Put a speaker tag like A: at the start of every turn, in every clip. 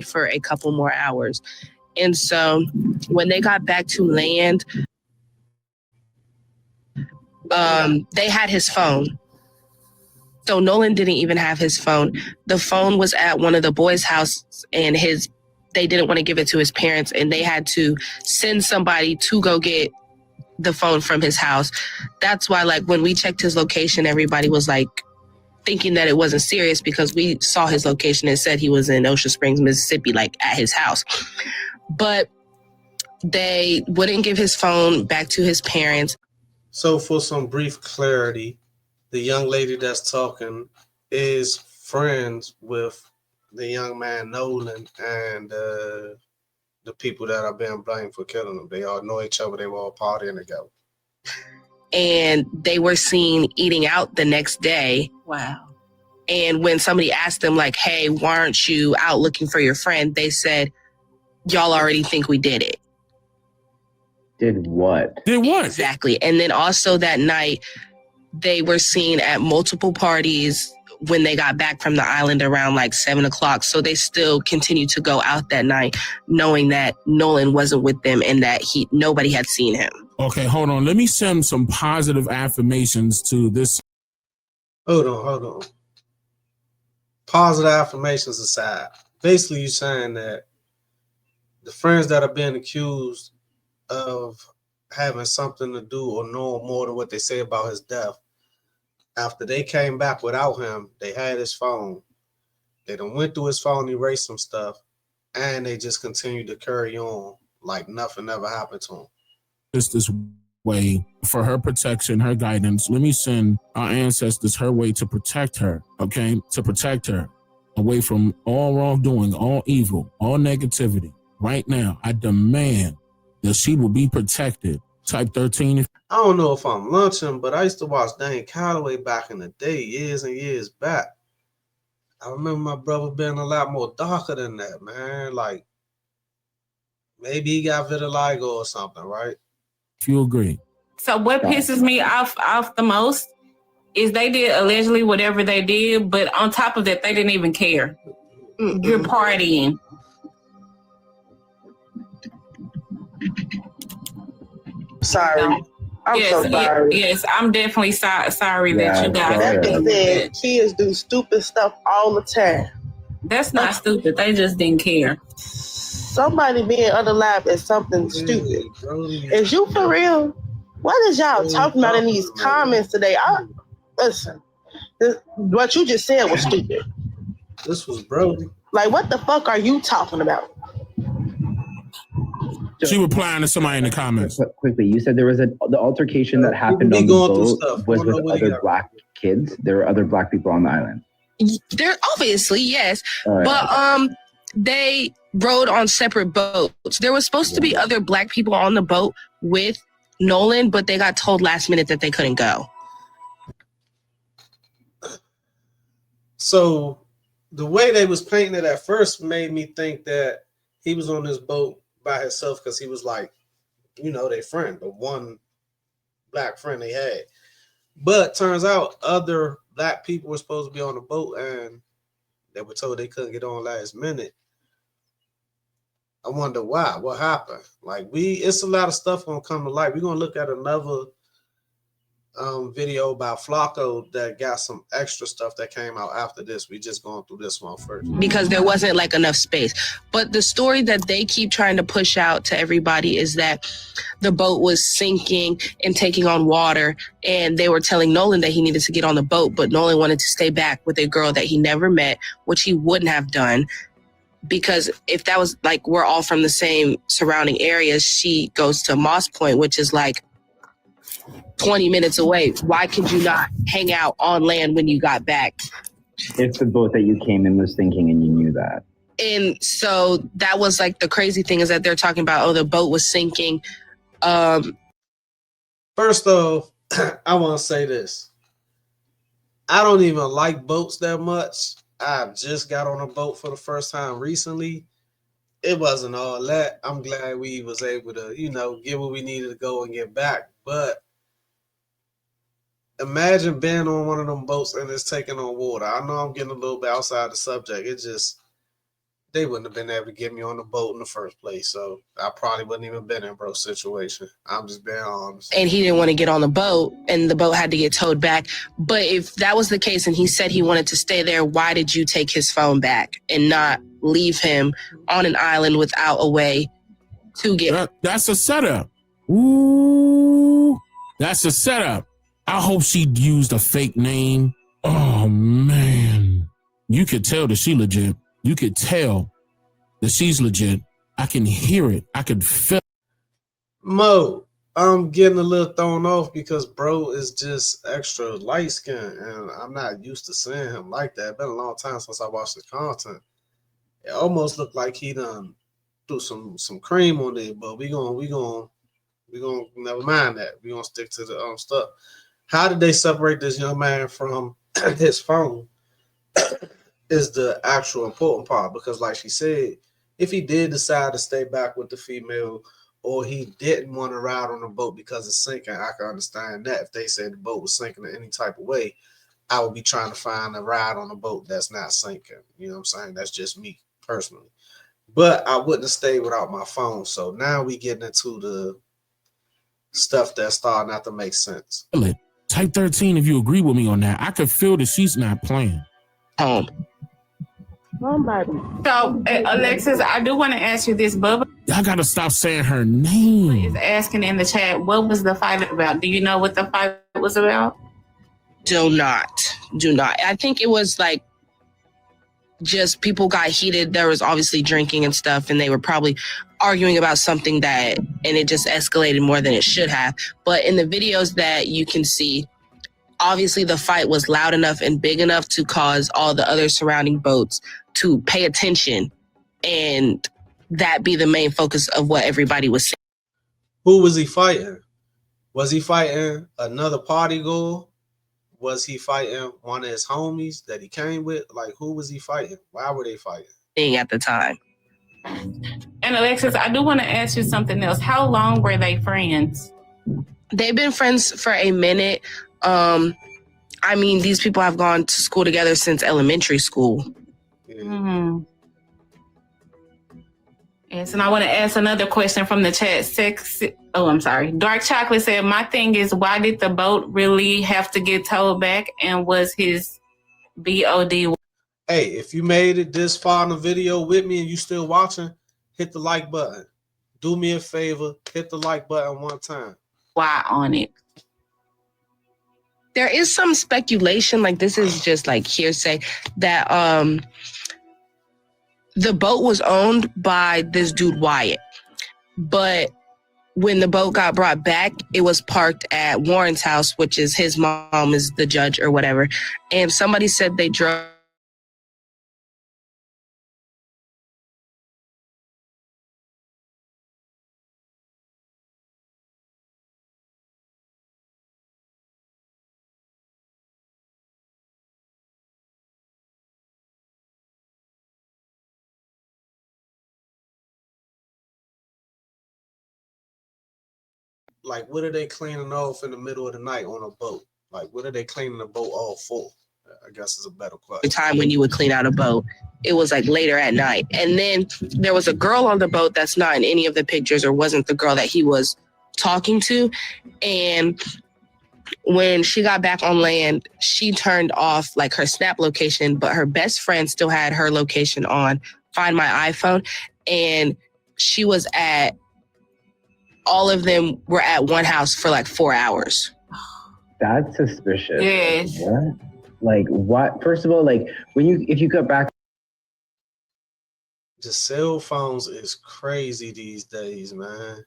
A: for a couple more hours. And so when they got back to land, they had his phone. So Nolan didn't even have his phone. The phone was at one of the boys' houses, and they didn't want to give it to his parents, and they had to send somebody to go get the phone from his house. That's why, like, when we checked his location, everybody was like thinking that it wasn't serious, because we saw his location and said he was in Ocean Springs, Mississippi, like at his house. But they wouldn't give his phone back to his parents.
B: So for some brief clarity, the young lady that's talking is friends with the young man Nolan and the people that are being blamed for killing him. They all know each other. They were all partying together.
A: And they were seen eating out the next day.
C: Wow.
A: And when somebody asked them, like, hey, why aren't you out looking for your friend? They said, y'all already think we did it.
D: Did what?
E: Did what?
A: Exactly. And then also that night, they were seen at multiple parties when they got back from the island around like 7 o'clock. So they still continued to go out that night, knowing that Nolan wasn't with them and that nobody had seen him.
E: Okay, hold on. Let me send some positive affirmations to this.
B: Hold on. Positive affirmations aside, basically you're saying that the friends that are being accused of having something to do or know more than what they say about his death, after they came back without him, they had his phone. They done went through his phone, erased some stuff, and they just continued to carry on like nothing ever happened to him.
E: This way for her protection, her guidance. Let me send our ancestors her way to protect her, okay? To protect her away from all wrongdoing, all evil, all negativity. Right now, I demand that she will be protected. Type 13.
B: I don't know if I'm lunching, but I used to watch DANE CALLOWAY back in the day, years and years back. I remember my brother being a lot more darker than that, man. Like, maybe he got vitiligo or something, right?
E: If you agree.
C: So what pisses me off the most is they did allegedly whatever they did, but on top of that, they didn't even care. You're partying.
F: Sorry. I'm so sorry.
C: Yes, I'm definitely sorry that you guys.
F: That being said, kids do stupid stuff all the time.
C: That's not stupid. They just didn't care.
F: Somebody being unalive is something stupid. Is you for real? What is y'all talking about in these comments today? Listen, what you just said was stupid.
B: This was Brody.
F: Like, what the fuck are you talking about?
E: She replying to somebody in the comments.
D: Quickly, you said there was the altercation that happened on the boat was with other black kids. There were other black people on the island.
A: There obviously, yes. But they rode on separate boats. There was supposed to be other black people on the boat with Nolan, but they got told last minute that they couldn't go.
B: So the way they was painting it at first made me think that he was on this boat by himself because he was like, you know, their friend, the one black friend they had. But turns out other black people were supposed to be on the boat and they were told they couldn't get on last minute. I wonder why. What happened? Like, it's a lot of stuff gonna come to light. We're gonna look at another video about FLACCO that got some extra stuff that came out after this. We just going through this one first.
A: Because there wasn't like enough space. But the story that they keep trying to push out to everybody is that the boat was sinking and taking on water, and they were telling Nolan that he needed to get on the boat, but Nolan wanted to stay back with a girl that he never met, which he wouldn't have done. Because if that was like, we're all from the same surrounding areas, she goes to Moss Point, which is like 20 minutes away. Why could you not hang out on land when you got back?
D: If the boat that you came in was sinking and you knew that.
A: And so that was like the crazy thing, is that they're talking about, oh, the boat was sinking.
B: First off, I want to say this. I don't even like boats that much. I just got on a boat for the first time recently. It wasn't all that. I'm glad we was able to, you know, get where we needed to go and get back. But imagine being on one of them boats and it's taking on water. I know I'm getting a little bit outside the subject. It just they wouldn't have been able to get me on the boat in the first place. So I probably wouldn't even been in bro's situation. I'm just being honest.
A: And he didn't want to get on the boat, and the boat had to get towed back. But if that was the case and he said he wanted to stay there, why did you take his phone back and not leave him on an island without a way to get?
E: That's a setup. Ooh, that's a setup. I hope she used a fake name. Oh, man. You could tell that she legit. You could tell that she's legit. I can hear it. I could feel it.
B: Mo, I'm getting a little thrown off because bro is just extra light skinned, and I'm not used to seeing him like that. It's been a long time since I watched his content. It almost looked like he done threw some cream on it, but we gonna never mind that. We gonna stick to the stuff. How did they separate this young man from his phone? Is the actual important part, because like she said, if he did decide to stay back with the female, or he didn't want to ride on the boat because it's sinking, I can understand that. If they said the boat was sinking in any type of way, I would be trying to find a ride on a boat that's not sinking. You know what I'm saying? That's just me personally. But I wouldn't have stayed without my phone. So now we getting into the stuff that's starting not to make sense.
E: Type 13 if you agree with me on that. I could feel that she's not playing.
C: So, Alexis, I do want to ask you this. Bubba,
E: I gotta stop saying her name.
C: Is asking in the chat, what was the fight about? Do you know what the fight was about?
A: Do not. I think it was like just people got heated. There was obviously drinking and stuff, and they were probably arguing about something and it just escalated more than it should have. But in the videos that you can see, obviously the fight was loud enough and big enough to cause all the other surrounding boats to pay attention, and that be the main focus of what everybody was saying.
B: Who was he fighting? Was he fighting another party goer? Was he fighting one of his homies that he came with? Like, who was he fighting? Why were they fighting?
A: At the time.
C: And Alexis, I do want to ask you something else. How long were they friends?
A: They've been friends for a minute. I mean, these people have gone to school together since elementary school.
B: Yeah.
C: Mm-hmm. Yes, and I want to ask another question from the chat. I'm sorry. Dark Chocolate said, my thing is, why did the boat really have to get towed back, and was his BOD?
B: Hey, if you made it this far in the video with me and you still watching, hit the like button. Do me a favor, hit the like button one time.
C: Why on it?
A: There is some speculation, like this is just like hearsay, that the boat was owned by this dude Wyatt. But when the boat got brought back, it was parked at Warren's house, which is his mom is the judge or whatever. And somebody said they drove
B: Like, what are they cleaning off in the middle of the night on a boat? Like, what are they cleaning the boat all for? I guess is a better question.
A: the time when you would clean out a boat. It was like later at night. And then there was a girl on the boat that's not in any of the pictures, or wasn't the girl that he was talking to. And when she got back on land, she turned off like her Snap location, but her best friend still had her location on Find My iPhone. And she was all of them were at one house for like 4 hours.
D: That's suspicious.
C: Yes.
D: What? Like, what? First of all, like, if you go back.
B: The cell phones is crazy these days, man.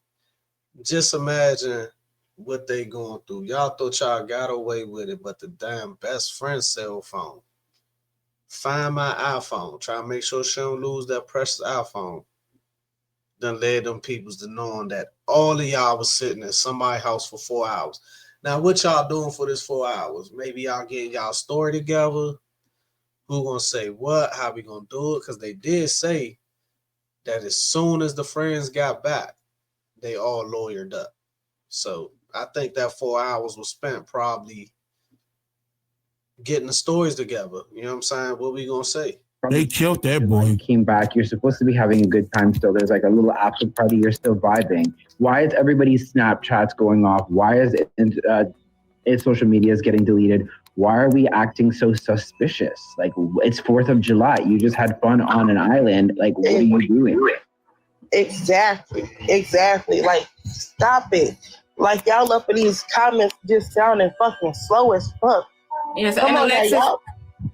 B: Just imagine what they going through. Y'all thought y'all got away with it, but the damn best friend's cell phone. Find My iPhone. Try to make sure she don't lose that precious iPhone. Done led them peoples to knowing that all of y'all was sitting in somebody's house for 4 hours. Now, what y'all doing for this 4 hours? Maybe y'all getting y'all story together. Who gonna say what? How we gonna do it? Because they did say that as soon as the friends got back, they all lawyered up. So I think that 4 hours was spent probably getting the stories together. You know what I'm saying? What we gonna say?
E: They killed that boy.
D: Came back. You're supposed to be having a good time still. There's like a little after party. You're still vibing. Why is everybody's Snapchats going off? Why is social media is getting deleted? Why are we acting so suspicious? Like, it's 4th of July. You just had fun on an island. Like, what are you doing?
F: Exactly. Like, stop it. Like, y'all up in these comments just sounding fucking slow as fuck.
C: Yes, come on,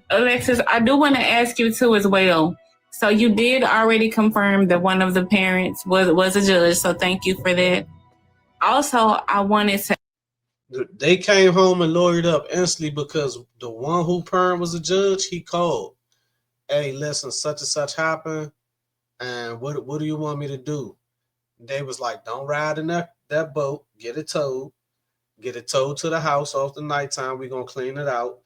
C: Alexis, I do want to ask you too as well. So you did already confirm that one of the parents was a judge. So thank you for that. Also, I wanted to.
B: They came home and lawyered up instantly because the one who parent was a judge. He called, "Hey, listen, such and such happened, and what do you want me to do?" They was like, "Don't ride in that boat. Get it towed to the house off the nighttime. We're gonna clean it out,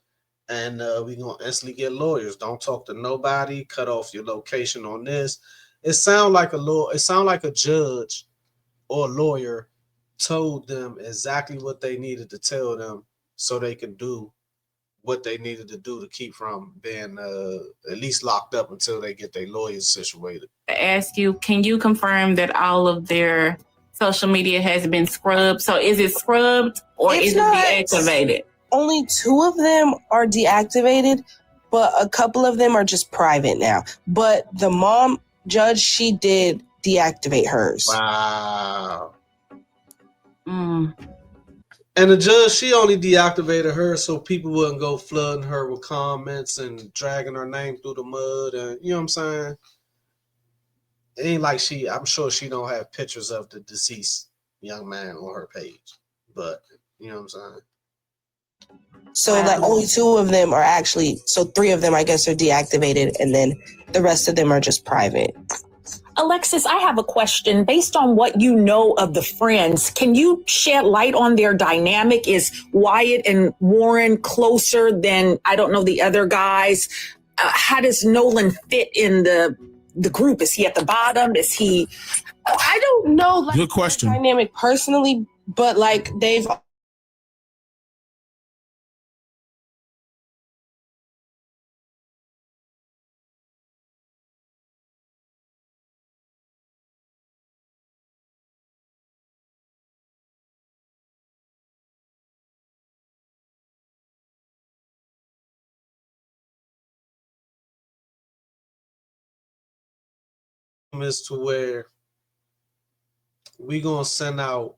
B: and we're gonna instantly get lawyers. Don't talk to nobody. Cut off your location on this." It sound like a judge or a lawyer told them exactly what they needed to tell them so they could do what they needed to do to keep from being at least locked up until they get their lawyers situated.
C: To ask you, can you confirm that all of their social media has been scrubbed? So is it scrubbed or is it deactivated?
A: Only 2 of them are deactivated, but a couple of them are just private now. But the mom judge, she did deactivate hers.
B: Wow. And the judge, she only deactivated her so people wouldn't go flooding her with comments and dragging her name through the mud. And you know what I'm saying? It ain't like I'm sure she don't have pictures of the deceased young man on her page. But you know what I'm saying?
A: So like only 2 of them are actually, so 3 of them I guess are deactivated and then the rest of them are just private.
G: Alexis, I have a question. Based on what you know of the friends, can you shed light on their dynamic? Is Wyatt and Warren closer than, I don't know, the other guys? How does Nolan fit in the group? Is he at the bottom? Is he...
A: I don't know. Like,
E: good question.
A: Dynamic personally, but like they've...
B: Is to where we gonna send out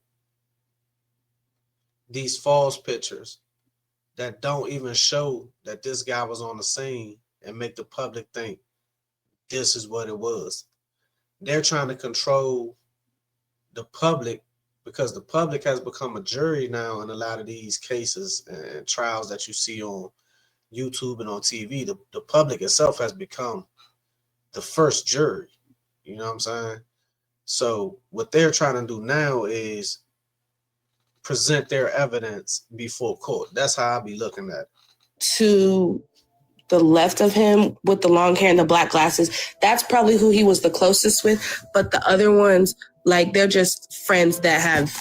B: these false pictures that don't even show that this guy was on the scene and make the public think this is what it was. They're trying to control the public because the public has become a jury now in a lot of these cases and trials that you see on YouTube and on TV. The public itself has become the first jury. You know what I'm saying? So what they're trying to do now is present their evidence before court. That's how I be looking at it.
A: To the left of him with the long hair and the black glasses, that's probably who he was the closest with. But the other ones, like, they're just friends that have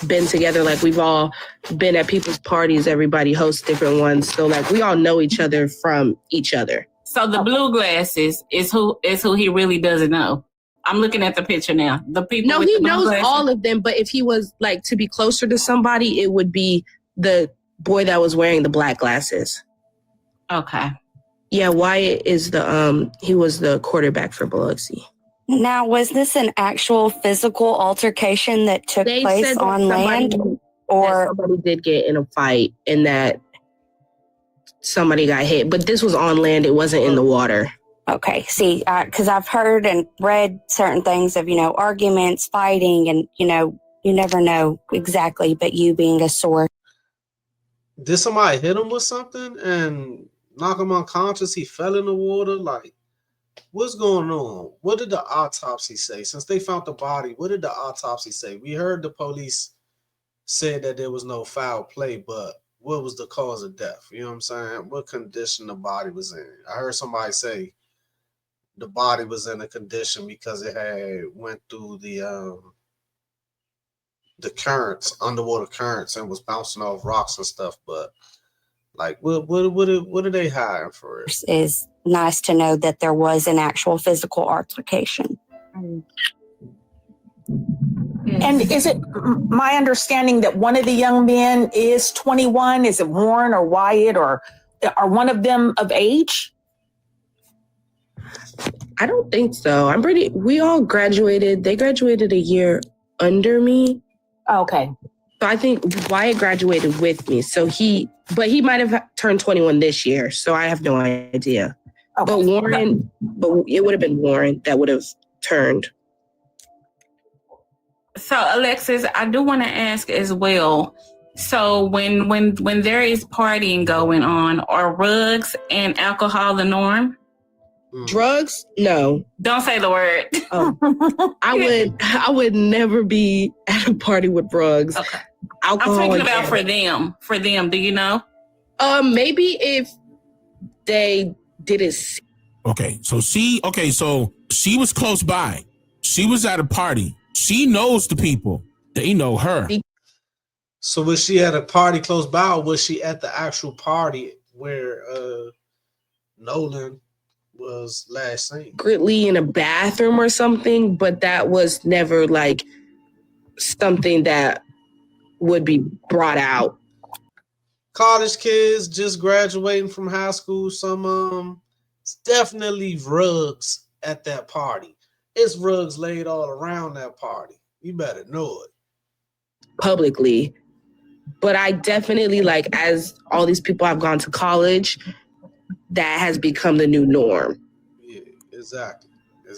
A: been together. Like, we've all been at people's parties. Everybody hosts different ones. So, like, we all know each other from each other.
C: So the blue glasses is who he really doesn't know. I'm looking at the picture now. The people.
A: No, he knows all of them. But if he was like to be closer to somebody, it would be the boy that was wearing the black glasses.
C: Okay.
A: Yeah, Wyatt is he was the quarterback for Biloxi.
H: Now, was this an actual physical altercation that took place on land, or
A: somebody did get in a fight and that somebody got hit? But this was on land; it wasn't in the water.
H: Okay, see, because I've heard and read certain things of, arguments, fighting, and, you never know exactly, but you being a source.
B: Did somebody hit him with something and knock him unconscious? He fell in the water? Like, what's going on? What did the autopsy say? Since they found the body, what did the autopsy say? We heard the police said that there was no foul play, but what was the cause of death? You know what I'm saying? What condition the body was in? I heard somebody say the body was in a condition because it had went through the currents, underwater currents, and was bouncing off rocks and stuff. But Like, what are they hiding for?
H: Is nice to know that there was an actual physical altercation.
G: And is it my understanding that one of the young men is 21? Is it Warren or Wyatt, or are one of them of age?
A: I don't think so. We all graduated. They graduated a year under me.
G: Okay.
A: So I think Wyatt graduated with me. But he might have turned 21 this year. So I have no idea. Okay. But it would have been Warren that would have turned.
C: So Alexis, I do want to ask as well. So when there is partying going on, are rugs and alcohol the norm?
A: Drugs? No.
C: Don't say the word.
A: I would never be at a party with drugs.
C: Okay.
A: Alcohol.
C: I'm talking about for them. For them, do you know?
A: Maybe if they didn't.
E: Okay, so she was close by. She was at a party. She knows the people. They know her.
B: So was she at a party close by, or was she at the actual party where Nolan was last seen?
A: Secretly in a bathroom or something, but that was never like something that would be brought out.
B: College kids just graduating from high school. It's definitely rugs at that party. It's rugs laid all around that party. You better know it.
A: Publicly. But I definitely, like, as all these people have gone to college, that has become the new norm.
B: Yeah, exactly.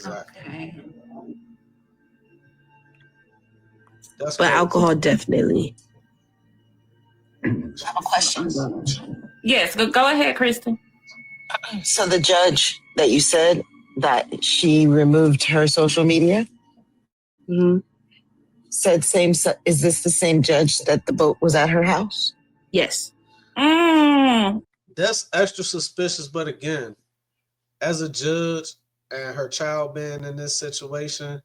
B: Okay.
A: But crazy. Alcohol, definitely.
I: I have a question.
C: Yes, go ahead, Kristen.
I: So the judge that you said that she removed her social media, said same. Is this the same judge that the boat was at her house?
A: Yes.
B: That's extra suspicious. But again, as a judge and her child being in this situation,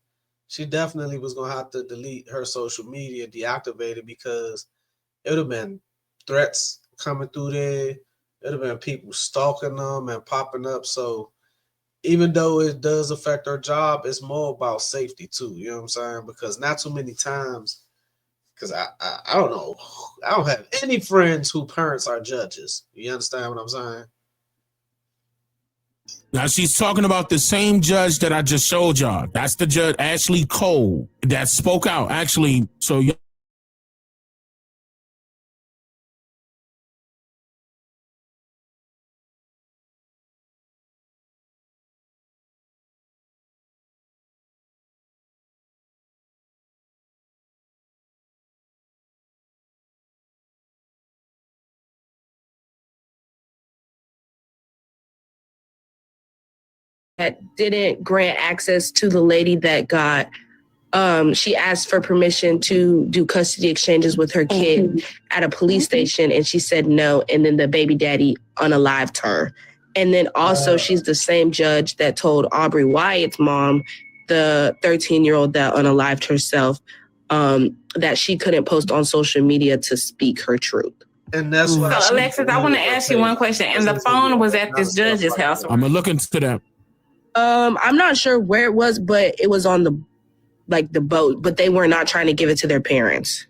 B: she definitely was going to have to delete her social media, deactivate it, because it would have been threats coming through there. It would have been people stalking them and popping up. So even though it does affect her job, it's more about safety too. You know what I'm saying? Because not too many times, because I don't know, I don't have any friends whose parents are judges. You understand what I'm saying?
E: Now she's talking about the same judge that I just showed y'all. That's the judge, Ashley Cole, that spoke out. Actually, so
A: that didn't grant access to the lady that got, she asked for permission to do custody exchanges with her kid at a police station, and she said no, and then the baby daddy unalived her. And then also she's the same judge that told Aubrey Wyatt's mom, the 13-year-old that unalived herself, that she couldn't post on social media to speak her truth.
B: And that's why.
C: So Alexis, I want to ask you one question. And the phone was at this judge's house.
E: I'm gonna look into that.
A: I'm not sure where it was, but it was on the boat, but they were not trying to give it to their parents.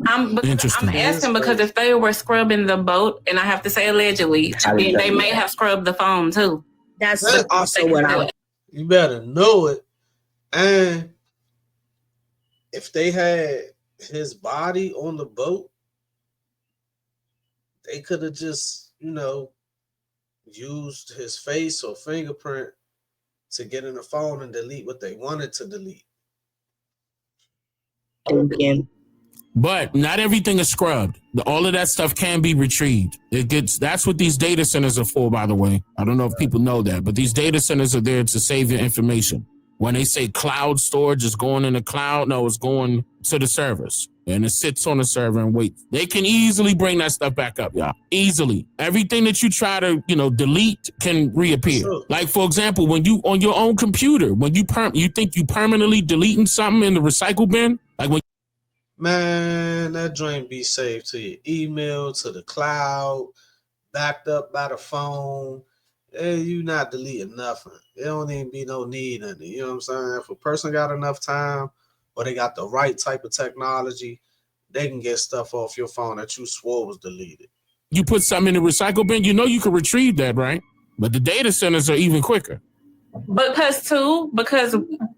C: I'm asking because if they were scrubbing the boat, and I have to say allegedly, they may have scrubbed the phone too.
A: That's also what
B: you better know it. And if they had his body on the boat, they could have just, used his face or fingerprint to get in the phone and delete what they wanted to delete.
E: But not everything is scrubbed. All of that stuff can be retrieved. That's what these data centers are for, by the way. I don't know if people know that, but these data centers are there to save your information. When they say cloud storage is going in the cloud, no, it's going to the servers. And it sits on the server and waits. They can easily bring that stuff back up, y'all. Easily. Everything that you try to, delete can reappear. Sure. Like, for example, when you on your own computer, when you think you permanently deleting something in the recycle bin, like when
B: Man, that joint be saved to your email, to the cloud, backed up by the phone. Hey, you not deleting nothing. There don't even be no need in it. You know what I'm saying? If a person got enough time or they got the right type of technology, they can get stuff off your phone that you swore was deleted.
E: You put something in the recycle bin, you know you can retrieve that, right? But the data centers are even quicker.
C: Because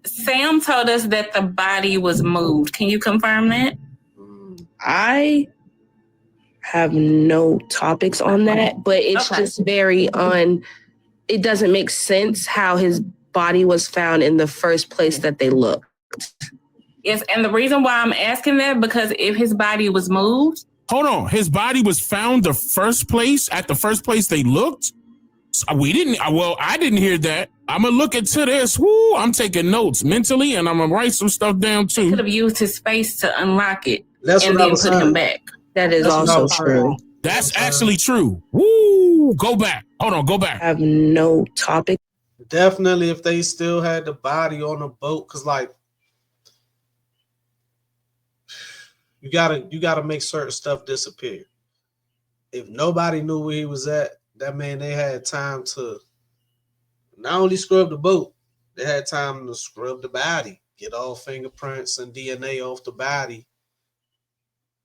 C: Sam told us that the body was moved. Can you confirm that?
A: I have no topics on that, but it's just very it doesn't make sense how his body was found in the first place that they looked.
C: Yes, and the reason why I'm asking that, because if his body was moved.
E: Hold on, his body was found at the first place they looked? I didn't hear that. I'm going to look into this. Woo, I'm taking notes mentally, and I'm going to write some stuff down, too.
C: He could have used his face to unlock it
B: and
C: then put him back.
A: That is also true.
E: That's actually true. Woo, go back. Hold on, go back.
A: I have no topic.
B: Definitely if they still had the body on the boat, because, like, you gotta make certain stuff disappear. If nobody knew where he was at, that meant they had time to not only scrub the boat, they had time to scrub the body, get all fingerprints and DNA off the body,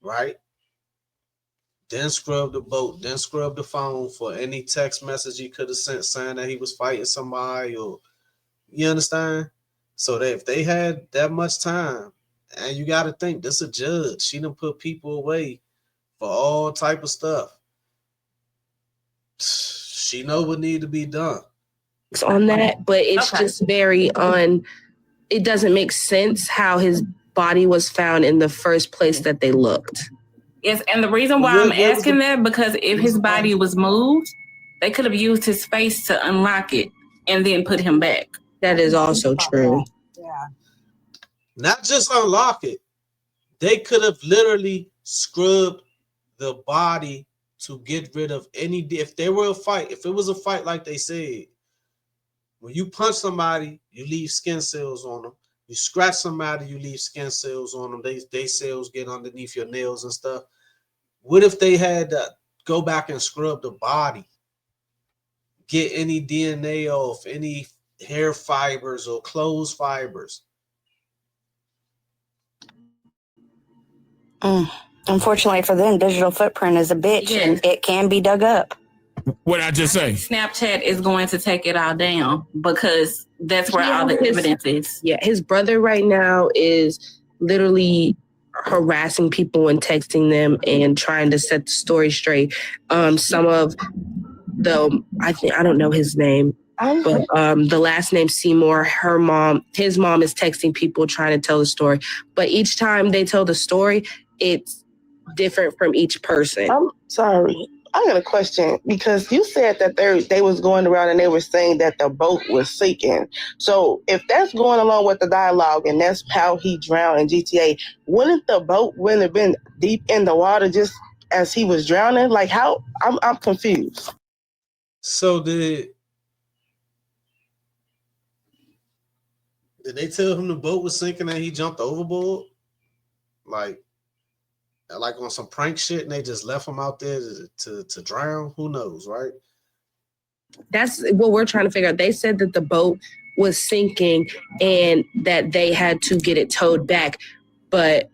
B: right? Then scrub the boat, then scrub the phone for any text message he could have sent saying that he was fighting somebody, or you understand? So that if they had that much time, and you got to think, this is a judge. She done put people away for all type of stuff. She know what need to be done
A: on that, but it's just very it doesn't make sense how his body was found in the first place that they looked.
C: Yes, and the reason why I'm asking that, because if his body was moved, they could have used his face to unlock it and then put him back.
A: That is also true.
F: Yeah.
B: Not just unlock it. They could have literally scrubbed the body to get rid of if there were a fight, if it was a fight like they said, when you punch somebody, you leave skin cells on them. You scratch somebody, you leave skin cells on them. They cells get underneath your nails and stuff. What if they had to go back and scrub the body, get any DNA off, any hair fibers or clothes fibers?
H: Unfortunately for them, digital footprint is a bitch, and it can be dug up.
E: What did I just say?
C: Snapchat is going to take it all down because that's where all the evidence is.
A: Yeah, his brother right now is literally harassing people and texting them and trying to set the story straight. Some of I don't know his name, but the last name Seymour, his mom is texting people trying to tell the story. But each time they tell the story, it's different from each person.
F: I'm sorry. I got a question, because you said that they was going around and they were saying that the boat was sinking. So if that's going along with the dialogue and that's how he drowned in GTA, wouldn't the boat have been deep in the water just as he was drowning? Like, how? I'm confused.
B: So did they tell him the boat was sinking and he jumped overboard? Like on some prank shit, and they just left him out there to drown? Who knows, right?
A: That's what we're trying to figure out. They said that the boat was sinking and that they had to get it towed back, but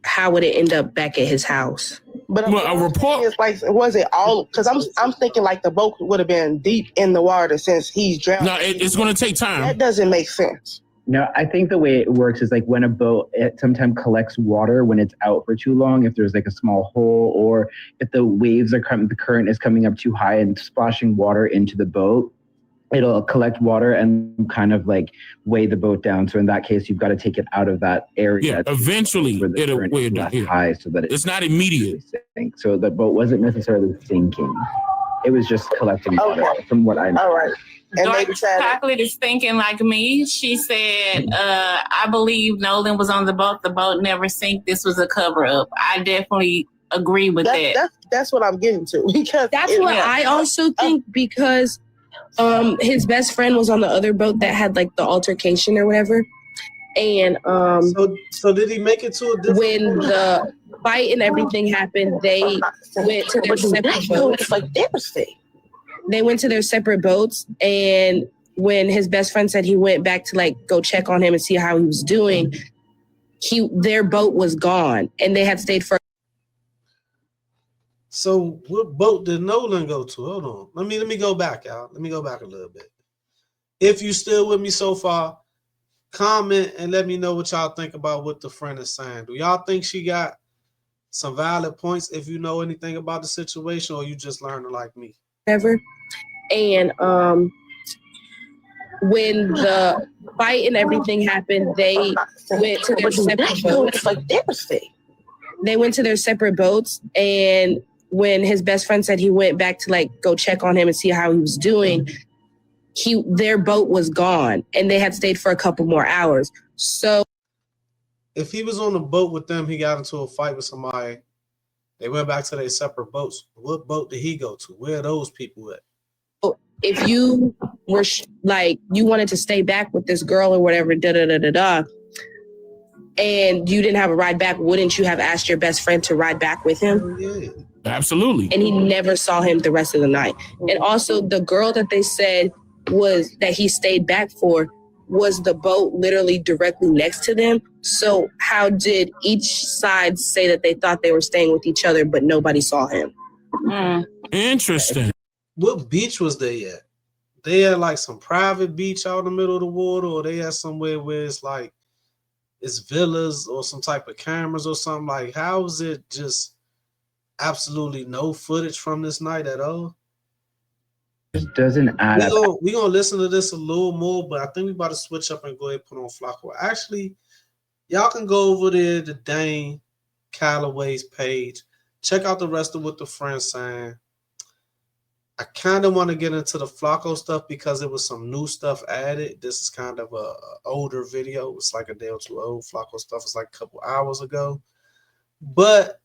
A: how would it end up back at his house?
F: But a report is like, was it all? Because I'm thinking like the boat would have been deep in the water since he's drowning.
E: No, it's going to take time.
F: That doesn't make sense.
D: No, I think the way it works is like when a boat, it sometimes collects water when it's out for too long, if there's like a small hole, or if the waves are coming, the current is coming up too high and splashing water into the boat, it'll collect water and kind of like weigh the boat down. So in that case, you've got to take it out of that area.
E: Yeah, eventually it'll weigh it down.
D: High so that
E: it's not immediate.
D: So the boat wasn't necessarily sinking. It was just collecting water, from what I know.
F: All right. And
C: Dark Chocolate is thinking like me. She said, I believe Nolan was on the boat. The boat never sank. This was a cover-up. I definitely agree with that.
F: That's what I'm getting to. Because
A: that's what I also think, because his best friend was on the other boat that had like the altercation or whatever. And
B: so did he make it to a different
A: when the fight and everything happened, they went to their separate boats.
F: It's like devastating.
A: They went to their separate boats, and when his best friend said he went back to like go check on him and see how he was doing, their boat was gone, and they had stayed for.
B: So what boat did Nolan go to? Hold on. Let me go back, y'all. Let me go back a little bit. If you still with me so far, comment and let me know what y'all think about what the friend is saying. Do y'all think she got some valid points if you know anything about the situation, or you just learning like me?
A: Whatever. And when the fight and everything happened, they went to their separate boats.
F: It's like devastating.
A: They went to their separate boats, and when his best friend said he went back to like go check on him and see how he was doing, their boat was gone, and they had stayed for a couple more hours. So
B: if he was on a boat with them, he got into a fight with somebody, they went back to their separate boats. What boat did he go to? Where are those people at?
A: if you were like you wanted to stay back with this girl or whatever, and you didn't have a ride back, wouldn't you have asked your best friend to ride back with him?
B: Yeah.
E: Absolutely.
A: And he never saw him the rest of the night. And also the girl that they said was that he stayed back for was the boat literally directly next to them. So how did each side say that they thought they were staying with each other, but nobody saw him?
E: Interesting.
B: What beach was they at? They had like some private beach out in the middle of the water, or they had somewhere where it's like it's villas or some type of cameras or something. Like, how is it just absolutely no footage from this night at all?
D: It doesn't add up.
B: We're gonna listen to this a little more, but I think we about to switch up and go ahead and put on FLACCO. Actually, y'all can go over there to DANE CALLOWAY's page. Check out the rest of what the friend's saying. I kind of want to get into the FLACCO stuff because it was some new stuff added. This is kind of a older video. It's like a day or two old. FLACCO stuff is like a couple hours ago. But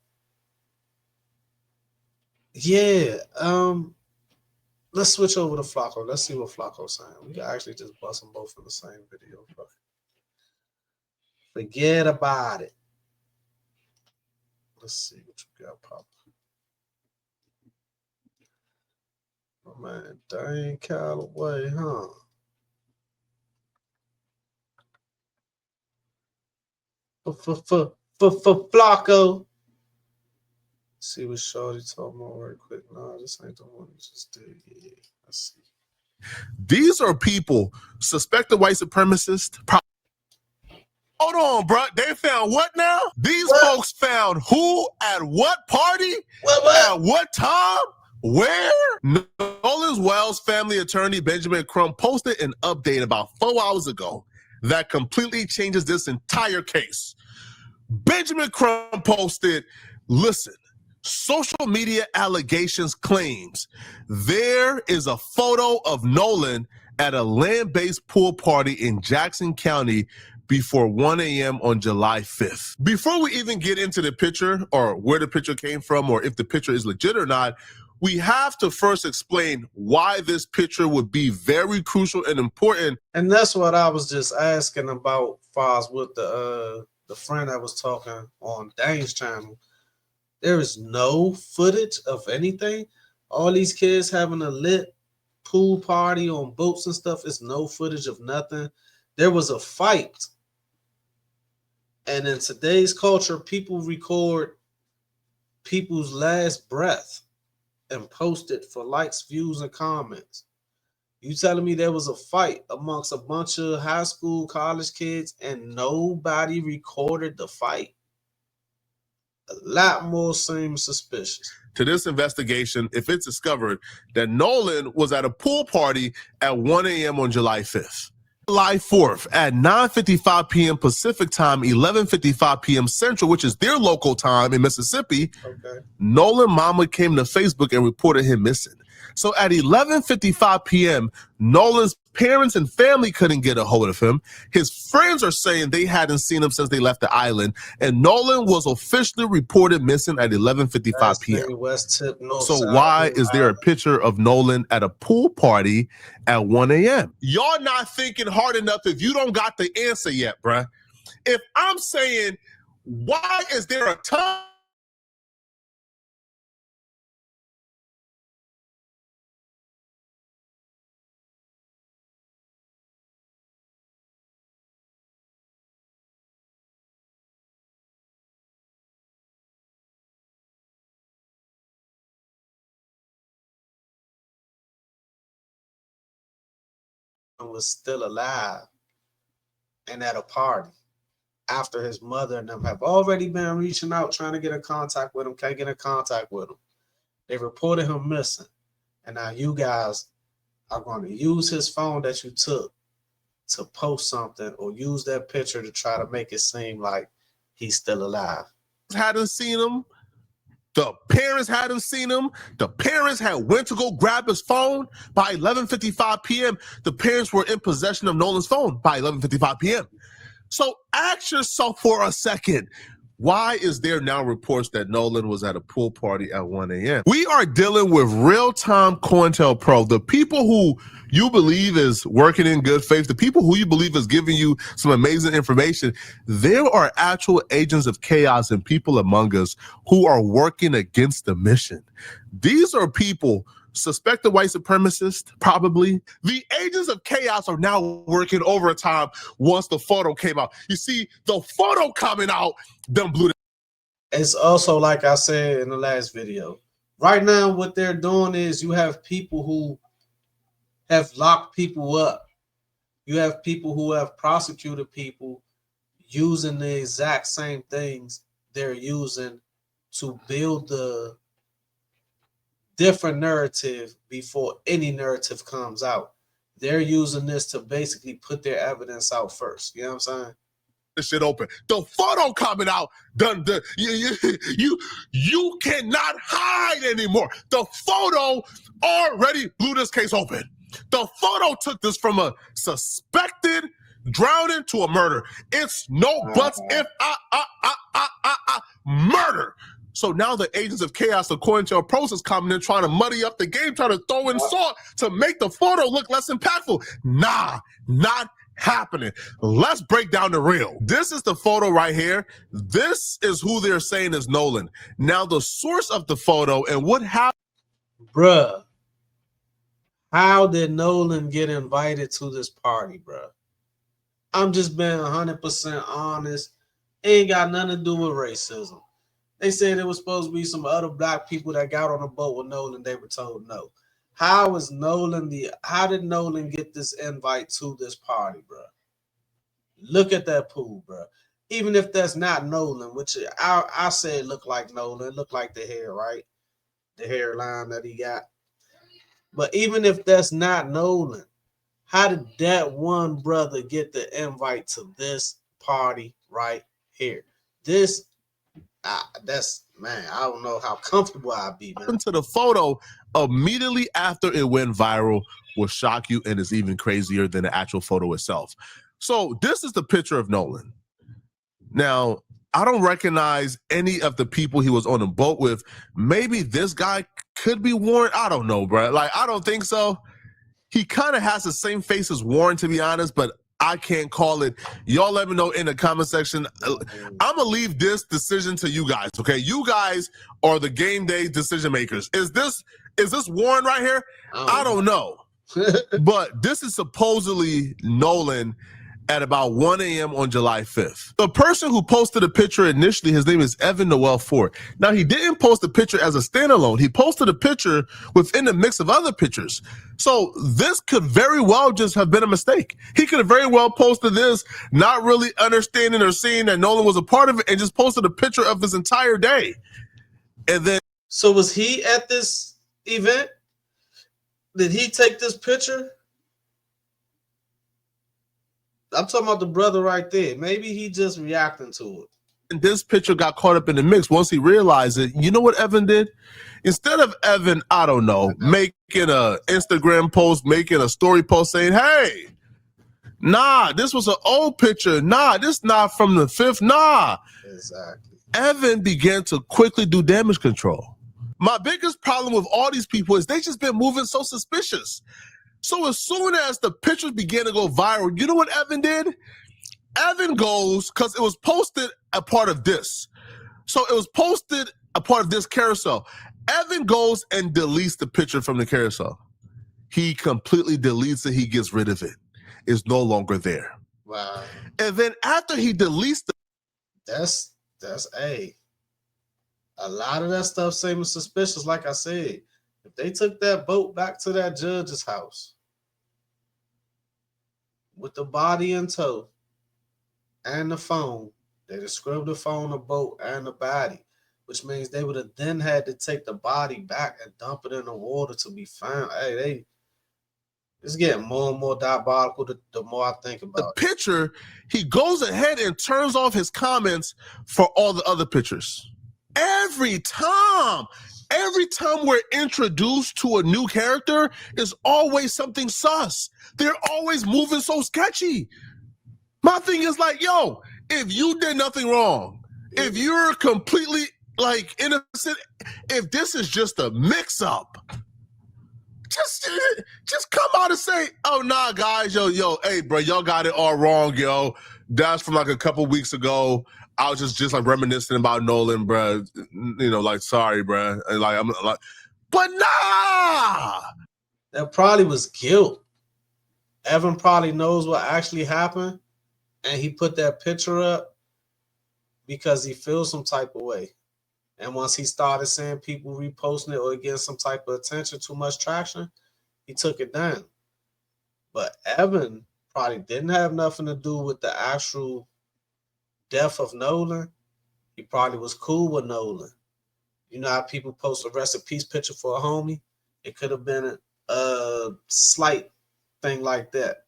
B: yeah, let's switch over to FLACCO. Let's see what FLACCO's saying. We can actually just bust them both in the same video. But forget about it. Let's see what you got popping. Oh man, DANE CALLOWAY, huh? FLACCO. See what Shorty told me right quick. No, this ain't the one you just did. Yeah, let's see.
J: These are people, suspected white supremacists. Hold on, bro. They found what now? These folks found who at what party? At what time? Where? NOLEN WELLS family attorney Benjamin Crump posted an update about 4 hours ago that completely changes this entire case. Benjamin Crump posted, listen, social media allegations claims there is a photo of Nolen at a land-based pool party in Jackson County before 1 a.m. on July 5th. Before we even get into the picture or where the picture came from or if the picture is legit or not, we have to first explain why this picture would be very crucial and important.
B: And that's what I was just asking about, Foz, with the friend that was talking on Dane's channel. There is no footage of anything. All these kids having a lit pool party on boats and stuff. It's no footage of nothing. There was a fight. And in today's culture, people record people's last breath and post it for likes, views, and comments. You telling me there was a fight amongst a bunch of high school, college kids, and nobody recorded the fight? A lot more seems suspicious.
J: To this investigation, if it's discovered that Nolen was at a pool party at 1 a.m. on July 5th. July 4th at 9:55 p.m. Pacific time, 11:55 p.m. Central, which is their local time in Mississippi, Nolen mama came to Facebook and reported him missing. So at 11:55 p.m., Nolen's parents and family couldn't get a hold of him. His friends are saying they hadn't seen him since they left the island, and Nolen was officially reported missing at 11:55 p.m. So why is there a picture of Nolen at a pool party at 1 a.m.? Y'all not thinking hard enough if you don't got the answer yet, bruh. If I'm saying, why is there a time
B: was still alive and at a party after his mother and them have already been reaching out, trying to get in contact with him, can't get in contact with him. They reported him missing. And now you guys are going to use his phone that you took to post something or use that picture to try to make it seem like he's still alive.
J: Hadn't seen him. The parents hadn't seen him. The parents had went to go grab his phone by 11:55 p.m. The parents were in possession of Nolan's phone by 11:55 p.m. So ask yourself for a second, why is there now reports that Nolan was at a pool party at 1 a.m.? We are dealing with real-time COINTELPRO, the people who you believe is working in good faith, the people who you believe is giving you some amazing information. There are actual agents of chaos and people among us who are working against the mission. These are people, suspected white supremacists, probably. The agents of chaos are now working overtime once the photo came out. You see, the photo coming out, them blew.
B: It's also like I said in the last video. Right now, what they're doing is you have people who have locked people up. You have people who have prosecuted people using the exact same things they're using to build the different narrative before any narrative comes out. They're using this to basically put their evidence out first. You know what I'm saying?
J: This shit open. The photo coming out, you cannot hide anymore. The photo already blew this case open. The photo took this from a suspected drowning to a murder. It's no buts if murder. So now the agents of chaos, according to our process, coming in trying to muddy up the game, trying to throw in salt to make the photo look less impactful. Nah, not happening. Let's break down the real. This is the photo right here. This is who they're saying is Nolan. Now the source of the photo and what happened.
B: Bruh, how did Nolan get invited to this party, bruh? I'm just being 100% honest. Ain't got nothing to do with racism. They said it was supposed to be some other black people that got on a boat with Nolan. They were told no. How did Nolan get this invite to this party, bro? Look at that pool, bro. Even if that's not Nolan, which I say it looked like Nolan, it looked like the hair, right? The hairline that he got. But even if that's not Nolan, how did that one brother get the invite to this party right here? That's, man, I don't know how comfortable I'd be, man.
J: To the photo immediately after it went viral will shock you and is even crazier than the actual photo itself. So this is the picture of Nolan. Now, I don't recognize any of the people he was on the boat with. Maybe this guy could be Warren. I don't know, bro. Like, I don't think so. He kind of has the same face as Warren, to be honest, but I can't call it. Y'all let me know in the comment section. I'm gonna leave this decision to you guys, okay? You guys are the game day decision makers. Is this Warren right here? I don't know. But this is supposedly Nolan at about 1 a.m. on July 5th. The person who posted the picture initially, his name is Evan Noel Ford. Now, he didn't post the picture as a standalone. He posted a picture within the mix of other pictures. So this could very well just have been a mistake. He could have very well posted this, not really understanding or seeing that Nolan was a part of it, and just posted a picture of his entire day. And then.
B: So was he at this event? Did he take this picture? I'm talking about the brother right there. Maybe he just reacting to it.
J: And this picture got caught up in the mix. Once he realized it, you know what Evan did? Instead of Evan, I don't know, making an Instagram post, making a story post saying, hey, nah, this was an old picture. Nah, this not from the 5th. Nah.
B: Exactly.
J: Evan began to quickly do damage control. My biggest problem with all these people is they just been moving so suspicious. So as soon as the pictures began to go viral, you know what Evan did? Evan goes, because it was posted a part of this. So it was posted a part of this carousel. Evan goes and deletes the picture from the carousel. He completely deletes it. He gets rid of it. It's no longer there.
B: Wow.
J: And then after he deletes the...
B: That's a lot of that stuff seems suspicious. Like I said, if they took that boat back to that judge's house with the body in tow and the phone, they described the phone, the boat, and the body, which means they would have then had to take the body back and dump it in the water to be found. Hey, it's getting more and more diabolical the more I think about
J: the picture. He goes ahead and turns off his comments for all the other pictures. Every time we're introduced to a new character, is always something sus. They're always moving so sketchy. My thing is like, yo, if you did nothing wrong, if you're completely like innocent, if this is just a mix-up, just come out and say, oh nah guys, yo, hey bro, y'all got it all wrong, yo. That's from like a couple weeks ago. I was just like reminiscing about Nolan, bro. You know, like sorry, bro. And like I'm like, but nah.
B: That probably was guilt. Evan probably knows what actually happened, and he put that picture up because he feels some type of way. And once he started seeing people reposting it or getting some type of attention, too much traction, he took it down. But Evan probably didn't have nothing to do with the actual death of Nolan. He probably was cool with Nolan. You know how people post a rest in peace picture for a homie? It could have been a slight thing like that.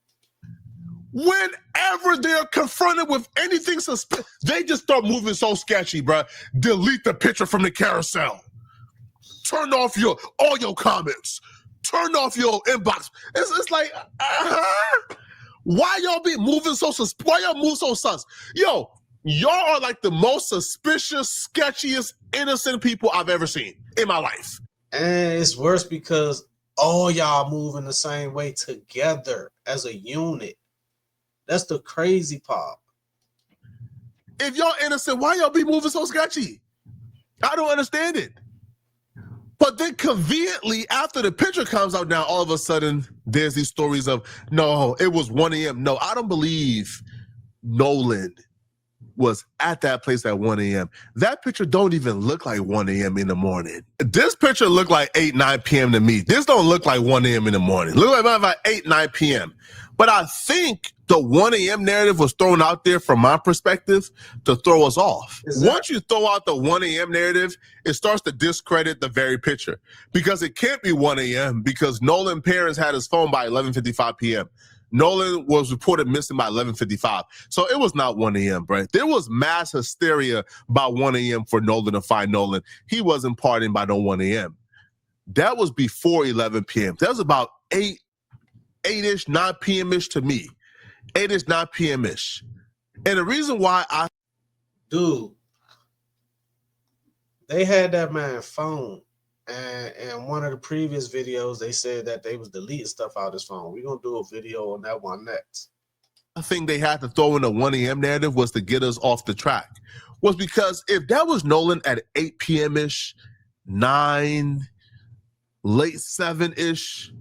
J: Whenever they're confronted with anything suspicious, they just start moving so sketchy, bro. Delete the picture from the carousel. Turn off all your comments. Turn off your inbox. It's like, why y'all be moving so sus? Why y'all move so sus? Yo, y'all are like the most suspicious, sketchiest, innocent people I've ever seen in my life.
B: And it's worse because all y'all moving the same way together as a unit. That's the crazy part.
J: If y'all innocent, why y'all be moving so sketchy? I don't understand it. But then conveniently, after the picture comes out now, all of a sudden, there's these stories of, no, it was 1 a.m. No, I don't believe Nolan was at that place at 1 a.m. That picture don't even look like 1 a.m. in the morning. This picture look like 8, 9 p.m. to me. This don't look like 1 a.m. in the morning. Look like about 8, 9 p.m. But I think the 1 a.m. narrative was thrown out there from my perspective to throw us off. Once you throw out the 1 a.m. narrative, it starts to discredit the very picture because it can't be 1 a.m. because Nolan's parents had his phone by 11:55 p.m. Nolan was reported missing by 11:55. So it was not 1 a.m., bro. There was mass hysteria by 1 a.m. for Nolan to find Nolan. He wasn't partying by no 1 a.m. That was before 11 p.m. That was about 8-ish, 9 p.m.-ish to me. 8-ish, 9 p.m.-ish. And the reason why
B: Dude, they had that man's phone. And in one of the previous videos, they said that they was deleting stuff out of his phone. We're going to do a video on that one next.
J: I think they had to throw in a 1 a.m. narrative was to get us off the track. Was because if that was Nolan at 8 p.m.-ish, 9, late 7-ish,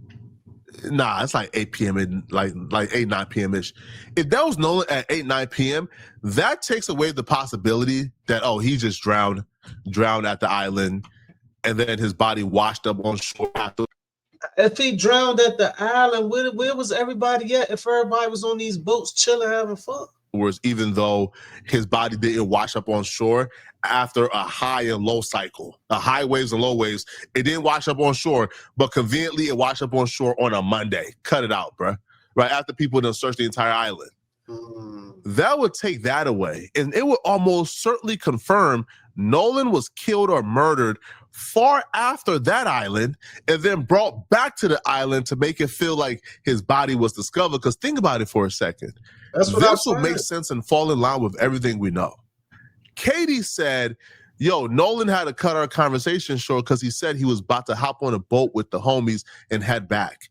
J: nah, it's like 8 p.m. and like 8, 9 p.m.-ish. If that was Nolan at 8, 9 p.m., that takes away the possibility that, oh, he just drowned at the island, and then his body washed up on shore after.
B: If he drowned at the island, where was everybody at if everybody was on these boats chilling, having fun?
J: Whereas even though his body didn't wash up on shore after a high and low cycle, a high waves and low waves, it didn't wash up on shore, but conveniently it washed up on shore on a Monday. Cut it out, bro. Right after people done searched the entire island. That would take that away. And it would almost certainly confirm Nolan was killed or murdered far after that island and then brought back to the island to make it feel like his body was discovered. Because think about it for a second.
B: That's what
J: this will make sense and fall in line with everything we know. Katie said, yo, Nolan had to cut our conversation short because he said he was about to hop on a boat with the homies and head back.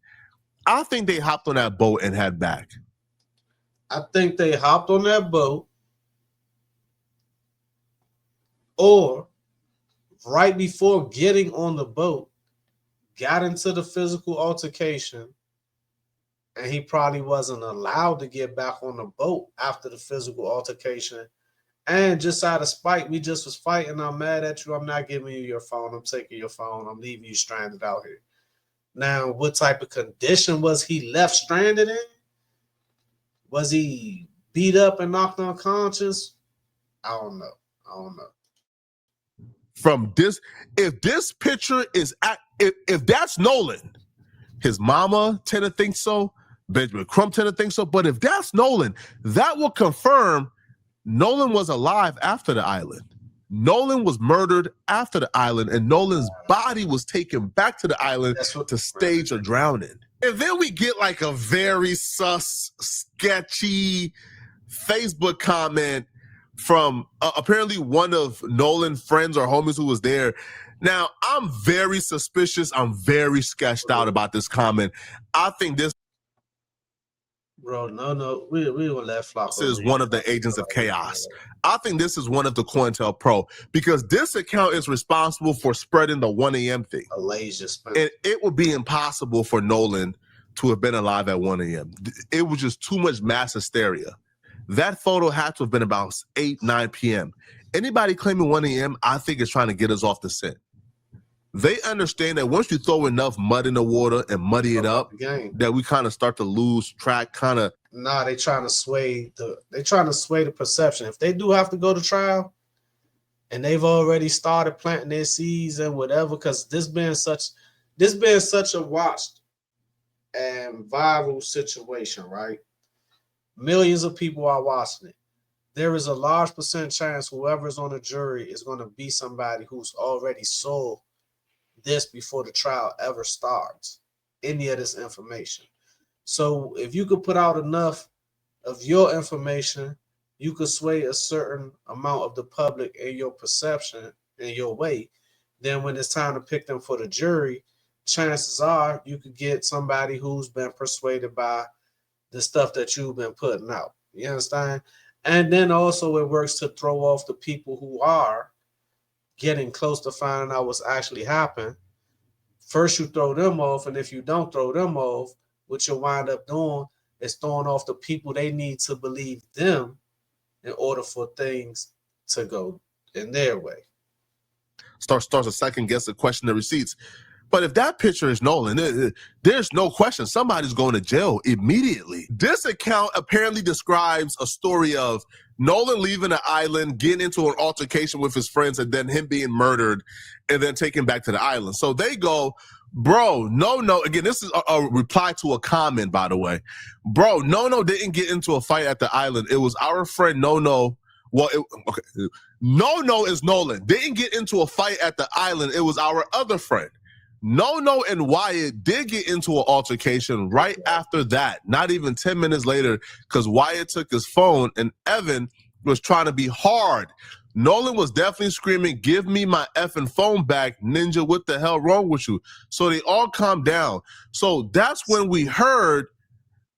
J: I think they hopped on that boat and head back.
B: I think they hopped on that boat, or right before getting on the boat, got into the physical altercation, and he probably wasn't allowed to get back on the boat after the physical altercation. And just out of spite, we just was fighting. I'm mad at you. I'm not giving you your phone. I'm taking your phone. I'm leaving you stranded out here. Now, what type of condition was he left stranded in? Was he beat up and knocked unconscious? I don't know.
J: From this, if this picture is if that's Nolan, his mama tend to think so, Benjamin Crump tend to think so, but if that's Nolan, that will confirm Nolan was alive after the island. Nolan was murdered after the island, and Nolan's body was taken back to the island to stage a drowning. And then we get like a very sus, sketchy Facebook comment from apparently one of Nolan's friends or homies who was there. Now, I'm very suspicious. I'm very sketched out about this comment. I think this
B: we will let FLACCO.
J: This is one of the agents of chaos. I think this is one of the COINTELPRO, because this account is responsible for spreading the 1 a.m. thing. And it would be impossible for Nolan to have been alive at 1 a.m. It was just too much mass hysteria. That photo had to have been about 8, 9 p.m. Anybody claiming 1 a.m., I think is trying to get us off the scent. They understand that once you throw enough mud in the water and muddy it up, that we kind of start to lose track,
B: Nah, they trying to sway the perception. If they do have to go to trial, and they've already started planting their seeds and whatever, because this being such a watched and viral situation, right? Millions of people are watching it. There is a large percent chance whoever's on the jury is going to be somebody who's already saw this before the trial ever starts, any of this information. So if you could put out enough of your information, you could sway a certain amount of the public in your perception, in your way. Then when it's time to pick them for the jury, chances are you could get somebody who's been persuaded by the stuff that you've been putting out. You understand? And then also it works to throw off the people who are getting close to finding out what's actually happened. First you throw them off, and if you don't throw them off, what you'll wind up doing is throwing off the people they need to believe them in order for things to go in their way.
J: Starts to second guess the question the receipts. But if that picture is Nolan, there's no question somebody's going to jail immediately. This account apparently describes a story of Nolan leaving the island, getting into an altercation with his friends, and then him being murdered and then taken back to the island. So they go, bro, no. Again, this is a reply to a comment, by the way. Bro, no didn't get into a fight at the island. It was our friend No. Well, No is Nolan. Didn't get into a fight at the island. It was our other friend. No and Wyatt did get into an altercation right after that, not even 10 minutes later, because Wyatt took his phone and Evan was trying to be hard. Nolan was definitely screaming, "Give me my effing phone back, Ninja, what the hell wrong with you?" So they all calmed down. So that's when we heard,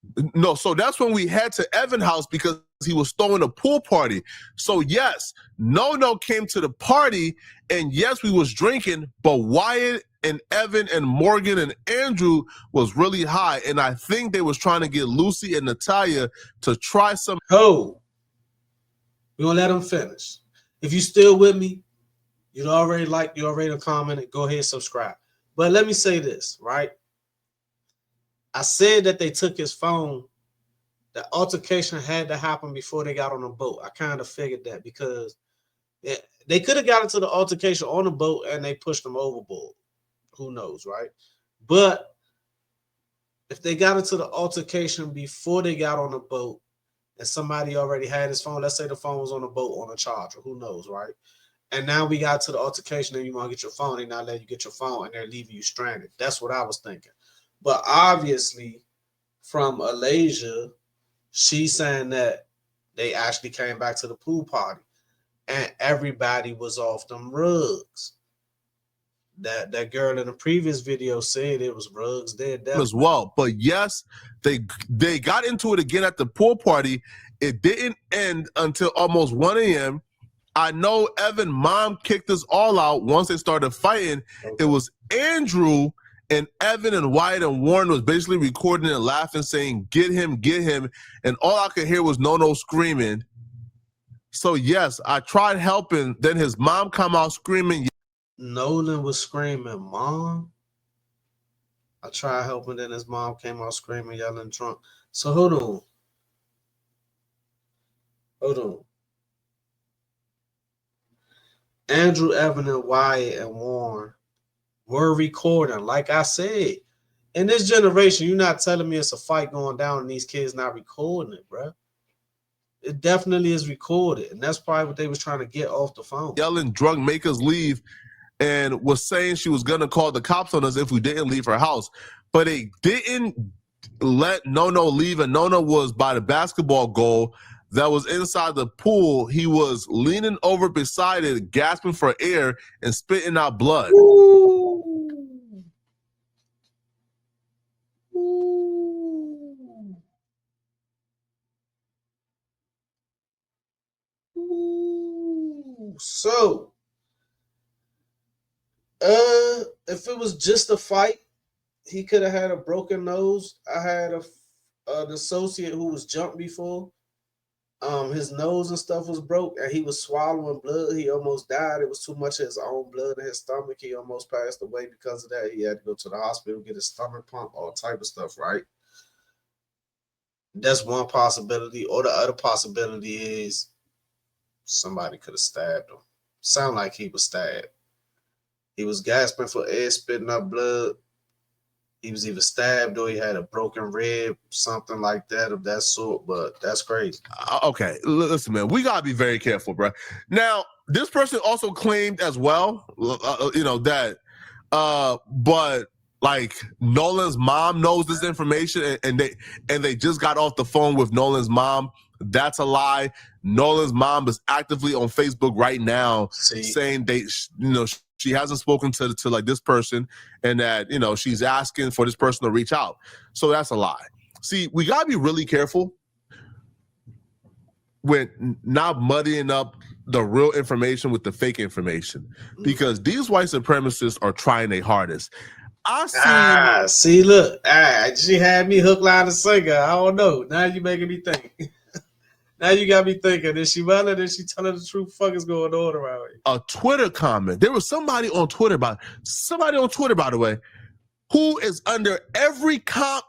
J: that's when we head to Evan's house because he was throwing a pool party. So yes, No came to the party, and yes, we was drinking, but Wyatt and Evan and Morgan and Andrew was really high, and I think they was trying to get Lucy and Natalia to try some.
B: We're gonna let them finish. If you still with me, you already commented, go ahead and subscribe. But let me say this, right? I said that they took his phone. The altercation had to happen before they got on the boat. I kind of figured that because they could have got into the altercation on the boat and they pushed him overboard. Who knows, right? But if they got into the altercation before they got on the boat and somebody already had his phone, let's say the phone was on the boat on a charger, who knows, right? And now we got to the altercation and you want to get your phone, they not letting you get your phone and they're leaving you stranded. That's what I was thinking. But obviously from Alasia, she's saying that they actually came back to the pool party and everybody was off them rugs. that girl in the previous video said it was Ruggs dead
J: as well. But yes, they got into it again at the pool party. It didn't end until almost 1 a.m. I know Evan's mom kicked us all out once they started fighting. Okay. It was Andrew and Evan and Wyatt and Warren was basically recording and laughing, saying, get him. And all I could hear was No screaming. So yes, I tried helping. Then his mom come out screaming.
B: Nolan was screaming, Mom. I tried helping, then his mom came out screaming, yelling, drunk. So hold on. Andrew, Evan, and Wyatt and Warren were recording. Like I said, in this generation, you're not telling me it's a fight going down and these kids not recording it, bro. It definitely is recorded, and that's probably what they was trying to get off the phone.
J: Yelling, drunk, make us leave, and was saying she was gonna call the cops on us if we didn't leave her house. But they didn't let Nono leave, and Nono was by the basketball goal that was inside the pool. He was leaning over beside it, gasping for air and spitting out blood.
B: Ooh. So, if it was just a fight, he could have had a broken nose. I had an associate who was jumped before. His nose and stuff was broke, and he was swallowing blood. He almost died. It was too much of his own blood in his stomach. He almost passed away because of that. He had to go to the hospital, get his stomach pumped, all type of stuff, right? That's one possibility. Or the other possibility is somebody could have stabbed him. Sound like he was stabbed. He was gasping for air, spitting up blood. He was either stabbed or he had a broken rib, something like that of that sort, but that's crazy.
J: Okay, listen, man, we gotta be very careful, bro. Now, this person also claimed as well, that, but like Nolan's mom knows this information, and they just got off the phone with Nolan's mom. That's a lie. Nolan's mom is actively on Facebook right now saying she hasn't spoken to like this person, and that, she's asking for this person to reach out. So that's a lie. See, we gotta be really careful with not muddying up the real information with the fake information, because these white supremacists are trying their hardest.
B: She had me hook, line, and sinker. I don't know. Now you making me think. Now you got me thinking, is she running? Is she telling the truth? Fuck is going on around here?
J: A Twitter comment. There was somebody on Twitter, by the way, who is under every comment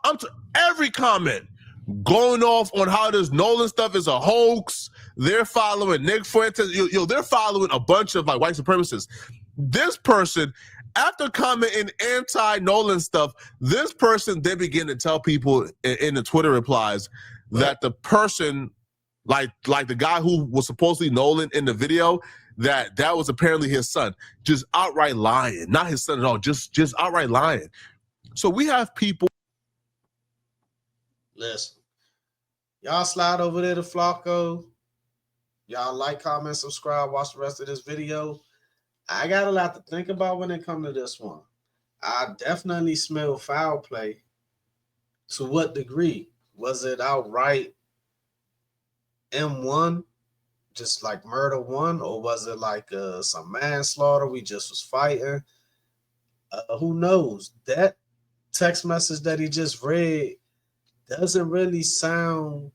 J: going off on how this Nolan stuff is a hoax. They're following Nick Fuentes. They're following a bunch of like white supremacists. This person, after commenting anti-Nolan stuff, this person then began to tell people in the Twitter replies that the person, like the guy who was supposedly Nolan in the video, that was apparently his son. Just outright lying. Not his son at all. Just outright lying. So we have people.
B: Listen, y'all slide over there to FLACCO. Y'all like, comment, subscribe, watch the rest of this video. I got a lot to think about when it comes to this one. I definitely smell foul play. To what degree? Was it outright M1, just like murder one, or was it like some manslaughter? We just was fighting. Who knows? That text message that he just read doesn't really sound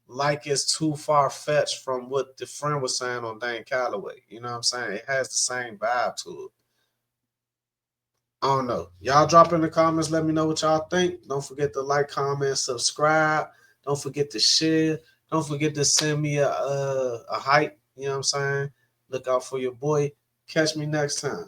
B: like it's too far-fetched from what the friend was saying on DANE CALLOWAY. You know what I'm saying? It has the same vibe to it. I don't know. Y'all drop in the comments. Let me know what y'all think. Don't forget to like, comment, subscribe. Don't forget to share. Don't forget to send me a hype. You know what I'm saying? Look out for your boy. Catch me next time.